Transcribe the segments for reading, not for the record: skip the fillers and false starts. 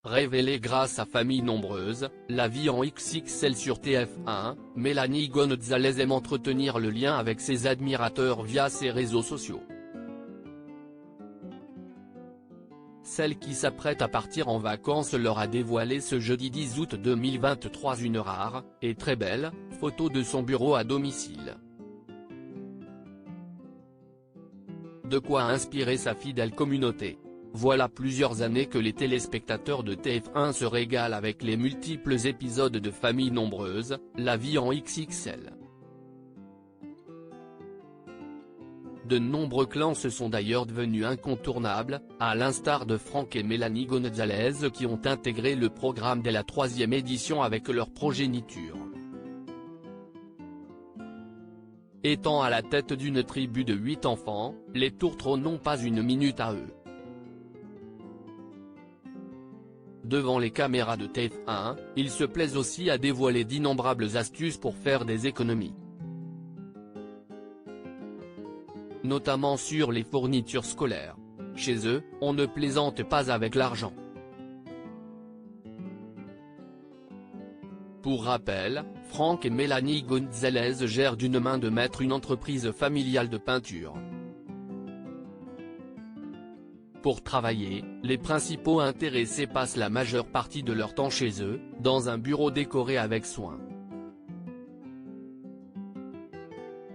Révélée grâce à Famille Nombreuse, la vie en XXL sur TF1, Mélanie Gonzalez aime entretenir le lien avec ses admirateurs via ses réseaux sociaux. Celle qui s'apprête à partir en vacances leur a dévoilé ce jeudi 10 août 2023 une rare, et très belle, photo de son bureau à domicile. De quoi inspirer sa fidèle communauté. Voilà plusieurs années que les téléspectateurs de TF1 se régalent avec les multiples épisodes de Famille Nombreuse, la vie en XXL. De nombreux clans se sont d'ailleurs devenus incontournables, à l'instar de Franck et Mélanie Gonzalez qui ont intégré le programme dès la 3e édition avec leur progéniture. Étant à la tête d'une tribu de 8 enfants, les tourtereaux n'ont pas une minute à eux. Devant les caméras de TF1, ils se plaisent aussi à dévoiler d'innombrables astuces pour faire des économies. Notamment sur les fournitures scolaires. Chez eux, on ne plaisante pas avec l'argent. Pour rappel, Franck et Mélanie Gonzalez gèrent d'une main de maître une entreprise familiale de peinture. Pour travailler, les principaux intéressés passent la majeure partie de leur temps chez eux, dans un bureau décoré avec soin.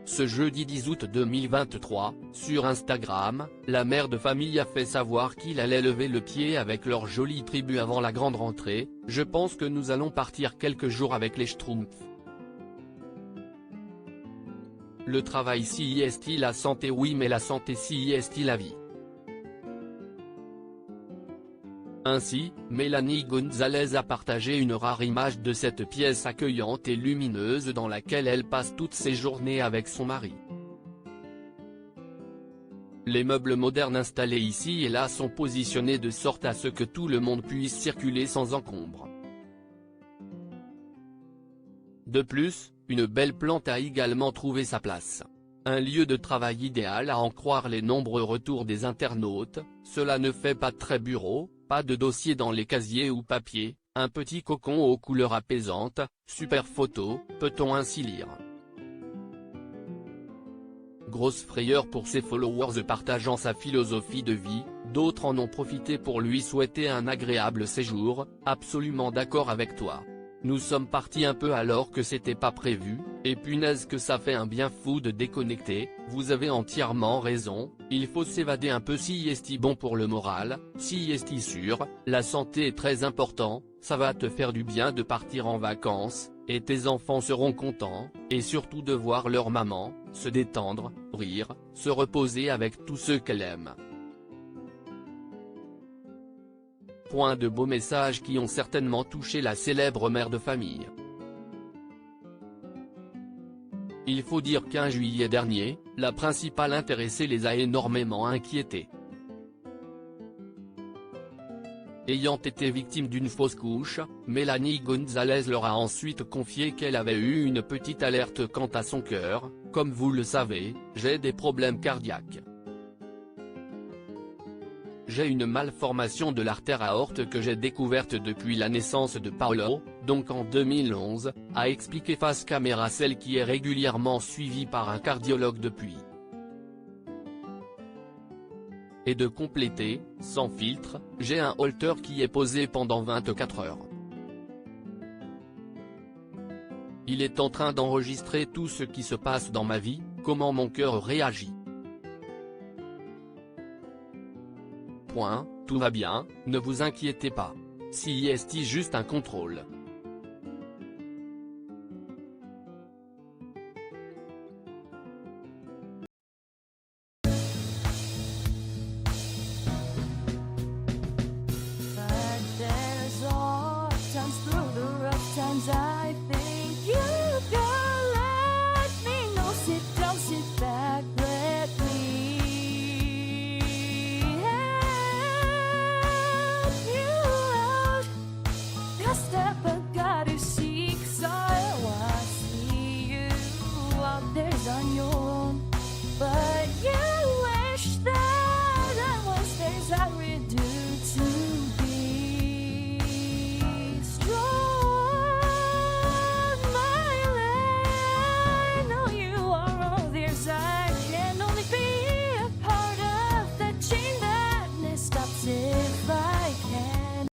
Ce jeudi 10 août 2023, sur Instagram, la mère de famille a fait savoir qu'il allait lever le pied avec leur jolie tribu avant la grande rentrée. Je pense que nous allons partir quelques jours avec les Schtroumpfs. Le travail si est-il la santé? Oui, mais la santé si est-il la vie? Ainsi, Mélanie Gonzalez a partagé une rare image de cette pièce accueillante et lumineuse dans laquelle elle passe toutes ses journées avec son mari. Les meubles modernes installés ici et là sont positionnés de sorte à ce que tout le monde puisse circuler sans encombre. De plus, une belle plante a également trouvé sa place. Un lieu de travail idéal à en croire les nombreux retours des internautes. Cela ne fait pas très bureau, pas de dossier dans les casiers ou papier, un petit cocon aux couleurs apaisantes, super photo, peut-on ainsi lire. Grosse frayeur pour ses followers partageant sa philosophie de vie, d'autres en ont profité pour lui souhaiter un agréable séjour. Absolument d'accord avec toi. Nous sommes partis un peu alors que c'était pas prévu, et punaise que ça fait un bien fou de déconnecter. Vous avez entièrement raison, il faut s'évader un peu si est bon pour le moral, si est sûr, la santé est très important, ça va te faire du bien de partir en vacances, et tes enfants seront contents, et surtout de voir leur maman, se détendre, rire, se reposer avec tous ceux qu'elle aime. Point de beaux messages qui ont certainement touché la célèbre mère de famille. Il faut dire qu'un juillet dernier, la principale intéressée les a énormément inquiétés. Ayant été victime d'une fausse couche, Mélanie Gonzalez leur a ensuite confié qu'elle avait eu une petite alerte quant à son cœur. Comme vous le savez, j'ai des problèmes cardiaques. J'ai une malformation de l'artère aorte que j'ai découverte depuis la naissance de Paolo, donc en 2011, a expliqué face caméra celle qui est régulièrement suivie par un cardiologue depuis. Et de compléter, sans filtre, j'ai un holter qui est posé pendant 24 heures. Il est en train d'enregistrer tout ce qui se passe dans ma vie, comment mon cœur réagit. Tout va bien, ne vous inquiétez pas. Si est juste un contrôle.